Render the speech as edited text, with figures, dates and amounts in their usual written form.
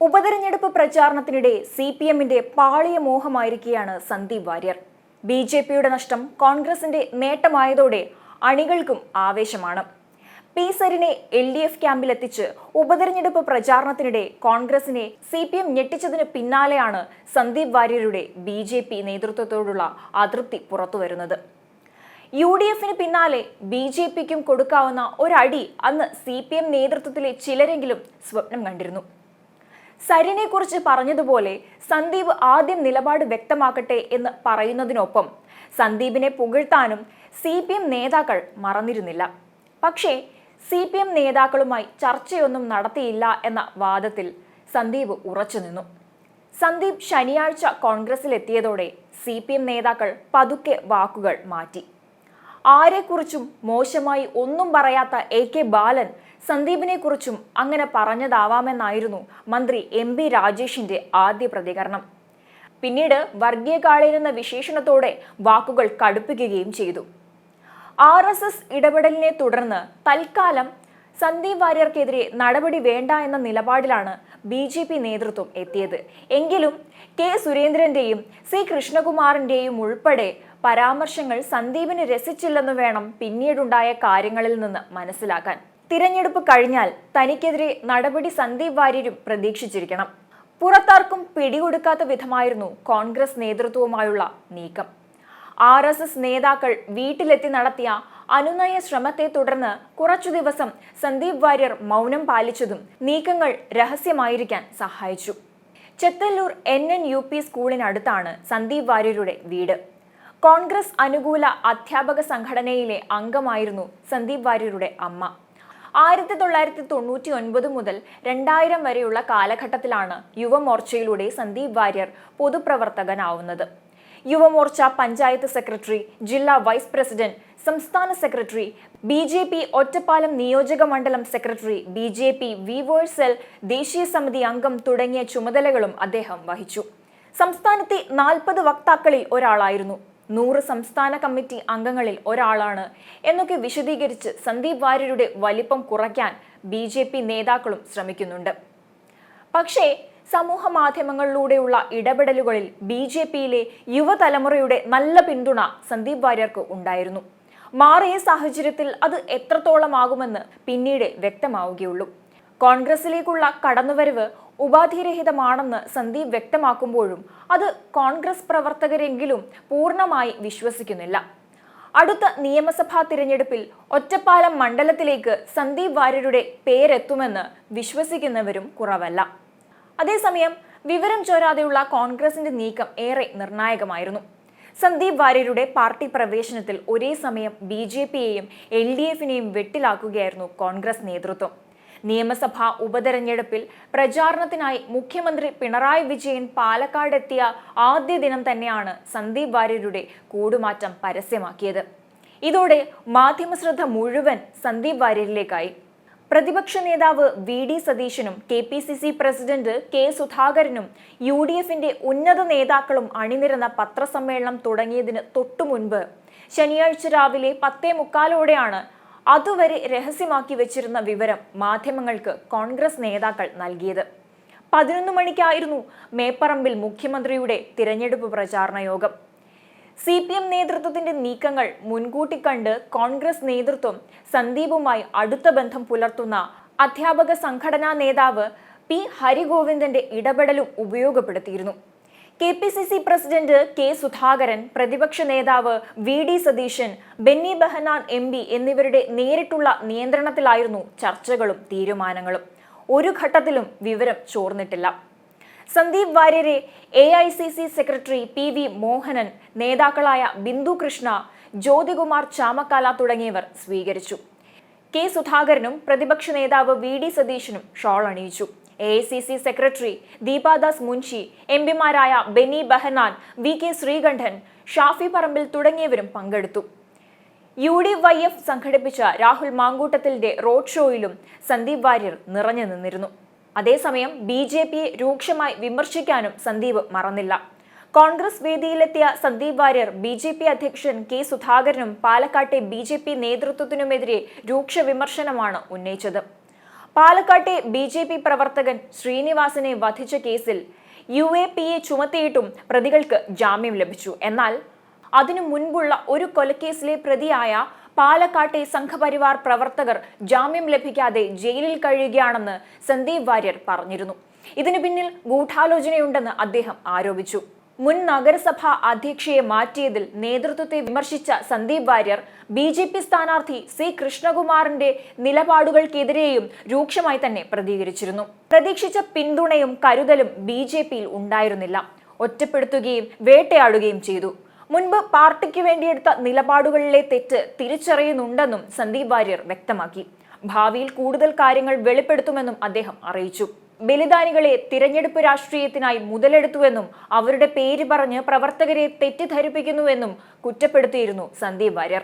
ഉപതെരഞ്ഞെടുപ്പ് പ്രചാരണത്തിനിടെ CPMന്റെ പാളിയ മോഹമായിരിക്കുകയാണ് സന്ദീപ് വാര്യർ. BJPയുടെ നഷ്ടം കോൺഗ്രസിന്റെ നേട്ടമായതോടെ അണികൾക്കും ആവേശമാണ്. പി.സരിനെ LDF ക്യാമ്പിലെത്തിച്ച് ഉപതെരഞ്ഞെടുപ്പ് പ്രചാരണത്തിനിടെ കോൺഗ്രസിനെ CPM ഞെട്ടിച്ചതിന് പിന്നാലെയാണ് സന്ദീപ് വാര്യരുടെ BJP നേതൃത്വത്തോടുള്ള അതൃപ്തി പുറത്തുവരുന്നത്. UDFന് പിന്നാലെ BJPക്കും കൊടുക്കാവുന്ന ഒരടി അന്ന് CPM നേതൃത്വത്തിലെ ചിലരെങ്കിലും സ്വപ്നം കണ്ടിരുന്നു. സരിനെ കുറിച്ച് പറഞ്ഞതുപോലെ സന്ദീപ് ആദ്യം നിലപാട് വ്യക്തമാക്കട്ടെ എന്ന് പറയുന്നതിനൊപ്പം സന്ദീപിനെ പുകഴ്ത്താനും CPM നേതാക്കൾ മറന്നിരുന്നില്ല. പക്ഷേ CPM നേതാക്കളുമായി ചർച്ചയൊന്നും നടത്തിയില്ല എന്ന വാദത്തിൽ സന്ദീപ് ഉറച്ചുനിന്നു. സന്ദീപ് ശനിയാഴ്ച കോൺഗ്രസിലെത്തിയതോടെ CPM നേതാക്കൾ പതുക്കെ വാക്കുകൾ മാറ്റി. ആരെക്കുറിച്ചും മോശമായി ഒന്നും പറയാത്ത AK ബാലൻ സന്ദീപിനെ കുറിച്ചും അങ്ങനെ പറഞ്ഞതാവാമെന്നായിരുന്നു മന്ത്രി MB രാജേഷിന്റെ ആദ്യ പ്രതികരണം. പിന്നീട് വർഗീയ കാളെന്ന വിശേഷണത്തോടെ വാക്കുകൾ കടുപ്പിക്കുകയും ചെയ്തു. RSS ഇടപെടലിനെ തുടർന്ന് തൽക്കാലം സന്ദീപ് വാര്യർക്കെതിരെ നടപടി വേണ്ട എന്ന നിലപാടിലാണ് BJP നേതൃത്വം എത്തിയത്. എങ്കിലും K സുരേന്ദ്രന്റെയും C കൃഷ്ണകുമാറിന്റെയും ഉൾപ്പെടെ പരാമർശങ്ങൾ സന്ദീപിന് രസിച്ചില്ലെന്ന് വേണം പിന്നീടുണ്ടായ കാര്യങ്ങളിൽ നിന്ന് മനസ്സിലാക്കാൻ. തിരഞ്ഞെടുപ്പ് കഴിഞ്ഞാൽ തനിക്കെതിരെ നടപടി സന്ദീപ് വാര്യരും പ്രതീക്ഷിച്ചിരിക്കണം. പുറത്താർക്കും പിടികൊടുക്കാത്ത വിധമായിരുന്നു കോൺഗ്രസ് നേതൃത്വവുമായുള്ള നീക്കം. RSS നേതാക്കൾ വീട്ടിലെത്തി നടത്തിയ അനുനയ ശ്രമത്തെ തുടർന്ന് കുറച്ചു ദിവസം സന്ദീപ് വാര്യർ മൗനം പാലിച്ചതും നീക്കങ്ങൾ രഹസ്യമായിരിക്കാൻ സഹായിച്ചു. ചെത്തല്ലൂർ NNUP സ്കൂളിനടുത്താണ് സന്ദീപ് വാര്യരുടെ വീട്. കോൺഗ്രസ് അനുകൂല അധ്യാപക സംഘടനയിലെ അംഗമായിരുന്നു സന്ദീപ് വാര്യരുടെ അമ്മ. 1999 മുതൽ 2000 വരെയുള്ള കാലഘട്ടത്തിലാണ് യുവമോർച്ചയിലൂടെ സന്ദീപ് വാര്യർ പൊതുപ്രവർത്തകനാവുന്നത്. യുവമോർച്ച പഞ്ചായത്ത് സെക്രട്ടറി, ജില്ലാ വൈസ് പ്രസിഡന്റ്, സംസ്ഥാന സെക്രട്ടറി, BJP ഒറ്റപ്പാലം നിയോജക മണ്ഡലം സെക്രട്ടറി, BJP വീവേഴ്സ് സെൽ ദേശീയ സമിതി അംഗം തുടങ്ങിയ ചുമതലകളും അദ്ദേഹം വഹിച്ചു. സംസ്ഥാനത്തെ 40 വക്താക്കളിൽ ഒരാളായിരുന്നു. 100 സംസ്ഥാന കമ്മിറ്റി അംഗങ്ങളിൽ ഒരാളാണ് എന്നൊക്കെ വിശദീകരിച്ച് സന്ദീപ് വാര്യരുടെ വലിപ്പം കുറയ്ക്കാൻ BJP നേതാക്കളും ശ്രമിക്കുന്നുണ്ട്. പക്ഷേ സമൂഹ മാധ്യമങ്ങളിലൂടെയുള്ള ഇടപെടലുകളിൽ BJPയിലെ യുവതലമുറയുടെ നല്ല പിന്തുണ സന്ദീപ് വാര്യർക്ക് ഉണ്ടായിരുന്നു. മാറിയ സാഹചര്യത്തിൽ അത് എത്രത്തോളമാകുമെന്ന് പിന്നീട് വ്യക്തമാവുകയുള്ളൂ. കോൺഗ്രസിലേക്കുള്ള കടന്നുവരവ് ഉപാധിരഹിതമാണെന്ന് സന്ദീപ് വ്യക്തമാക്കുമ്പോഴും അത് കോൺഗ്രസ് പ്രവർത്തകരെങ്കിലും പൂർണ്ണമായി വിശ്വസിക്കുന്നില്ല. അടുത്ത നിയമസഭാ തിരഞ്ഞെടുപ്പിൽ ഒറ്റപ്പാലം മണ്ഡലത്തിലേക്ക് സന്ദീപ് വാര്യരുടെ പേരെത്തുമെന്ന് വിശ്വസിക്കുന്നവരും കുറവല്ല. അതേസമയം വിവരം ചോരാതെയുള്ള കോൺഗ്രസിന്റെ നീക്കം ഏറെ നിർണായകമായിരുന്നു. സന്ദീപ് വാര്യരുടെ പാർട്ടി പ്രവേശനത്തിൽ ഒരേ സമയം BJPയെയും LDFനെയും വെട്ടിലാക്കുകയായിരുന്നു കോൺഗ്രസ് നേതൃത്വം. നിയമസഭാ ഉപതെരഞ്ഞെടുപ്പിൽ പ്രചാരണത്തിനായി മുഖ്യമന്ത്രി പിണറായി വിജയൻ പാലക്കാടെത്തിയ ആദ്യ ദിനം തന്നെയാണ് സന്ദീപ് വാര്യരുടെ കൂടുമാറ്റം പരസ്യമാക്കിയത്. ഇതോടെ മാധ്യമശ്രദ്ധ മുഴുവൻ സന്ദീപ് വാര്യരിലേക്കായി. പ്രതിപക്ഷ നേതാവ് VD സതീശനും KPCC പ്രസിഡന്റ് K സുധാകരനും UDFന്റെ ഉന്നത നേതാക്കളും അണിനിരന്ന പത്രസമ്മേളനം തുടങ്ങിയതിന് തൊട്ടുമുൻപ് ശനിയാഴ്ച രാവിലെ 10:45 അതുവരെ രഹസ്യമാക്കി വെച്ചിരുന്ന വിവരം മാധ്യമങ്ങൾക്ക് കോൺഗ്രസ് നേതാക്കൾ നൽകിയത്. 11 മണിക്കായിരുന്നു മേപ്പറമ്പിൽ മുഖ്യമന്ത്രിയുടെ തിരഞ്ഞെടുപ്പ് പ്രചാരണ യോഗം. CPM നേതൃത്വത്തിന്റെ നീക്കങ്ങൾ മുൻകൂട്ടി കണ്ട് കോൺഗ്രസ് നേതൃത്വം സന്ദീപുമായി അടുത്ത ബന്ധം പുലർത്തുന്ന അധ്യാപക സംഘടനാ നേതാവ് P ഹരിഗോവിന്ദന്റെ ഇടപെടലും ഉപയോഗപ്പെടുത്തിയിരുന്നു. KPCC പ്രസിഡന്റ് K സുധാകരൻ, പ്രതിപക്ഷ നേതാവ് VD സതീശൻ, ബെന്നി ബെഹനാൻ MP എന്നിവരുടെ നേരിട്ടുള്ള നിയന്ത്രണത്തിലായിരുന്നു ചർച്ചകളും തീരുമാനങ്ങളും. ഒരു ഘട്ടത്തിലും വിവരം ചോർന്നിട്ടില്ല. സന്ദീപ് വാര്യരെ AICC സെക്രട്ടറി PV മോഹനൻ, നേതാക്കളായ ബിന്ദു കൃഷ്ണ, ജ്യോതികുമാർ ചാമക്കാല തുടങ്ങിയവർ സ്വീകരിച്ചു. K സുധാകരനും പ്രതിപക്ഷ നേതാവ് VD സതീശനും ഷോൾ അണിയിച്ചു. AICC സെക്രട്ടറി ദീപാദാസ് മുൻഷി, MPമാരായ ബെന്നി ബെഹനാൻ, VK ശ്രീകണ്ഠൻ, ഷാഫി പറമ്പിൽ തുടങ്ങിയവരും പങ്കെടുത്തു. UDYF സംഘടിപ്പിച്ച രാഹുൽ മാങ്കൂട്ടത്തിന്റെ റോഡ് ഷോയിലും സന്ദീപ് വാര്യർ നിറഞ്ഞു നിന്നിരുന്നു. അതേസമയം BJPയെ രൂക്ഷമായി വിമർശിക്കാനും സന്ദീപ് മറന്നില്ല. കോൺഗ്രസ് വേദിയിലെത്തിയ സന്ദീപ് വാര്യർ BJP അധ്യക്ഷൻ K സുധാകരനും പാലക്കാട്ടെ BJP നേതൃത്വത്തിനുമെതിരെ രൂക്ഷ വിമർശനമാണ് ഉന്നയിച്ചത്. പാലക്കാട്ടെ BJP പ്രവർത്തകൻ ശ്രീനിവാസനെ വധിച്ച കേസിൽ UAPA ചുമത്തിയിട്ടും പ്രതികൾക്ക് ജാമ്യം ലഭിച്ചു. എന്നാൽ അതിനു മുൻപുള്ള ഒരു കൊലക്കേസിലെ പ്രതിയായ പാലക്കാട്ടെ സംഘപരിവാർ പ്രവർത്തകർ ജാമ്യം ലഭിക്കാതെ ജയിലിൽ കഴിയുകയാണെന്ന് സന്ദീപ് വാര്യർ പറഞ്ഞിരുന്നു. ഇതിനു പിന്നിൽ ഗൂഢാലോചനയുണ്ടെന്ന് അദ്ദേഹം ആരോപിച്ചു. മുൻ നഗരസഭാ അധ്യക്ഷയെ മാറ്റിയതിൽ നേതൃത്വത്തെ വിമർശിച്ച സന്ദീപ് വാര്യർ BJP സ്ഥാനാർത്ഥി C കൃഷ്ണകുമാറിന്റെ നിലപാടുകൾക്കെതിരെയും രൂക്ഷമായി തന്നെ പ്രതികരിച്ചിരുന്നു. പ്രതീക്ഷിച്ച പിന്തുണയും കരുതലും BJPയിൽ ഉണ്ടായിരുന്നില്ല. ഒറ്റപ്പെടുത്തുകയും വേട്ടയാടുകയും ചെയ്തു. മുൻപ് പാർട്ടിക്ക് വേണ്ടിയെടുത്ത നിലപാടുകളിലെ തെറ്റ് തിരിച്ചറിയുന്നുണ്ടെന്നും സന്ദീപ് വാര്യർ വ്യക്തമാക്കി. ഭാവിയിൽ കൂടുതൽ കാര്യങ്ങൾ വെളിപ്പെടുത്തുമെന്നും അദ്ദേഹം അറിയിച്ചു. ബലിദാനികളെ തിരഞ്ഞെടുപ്പ് രാഷ്ട്രീയത്തിനായി മുതലെടുത്തുവെന്നും അവരുടെ പേര് പറഞ്ഞ് പ്രവർത്തകരെ തെറ്റിദ്ധരിപ്പിക്കുന്നുവെന്നും കുറ്റപ്പെടുത്തിയിരുന്നു സന്ദീപ് വാര്യർ.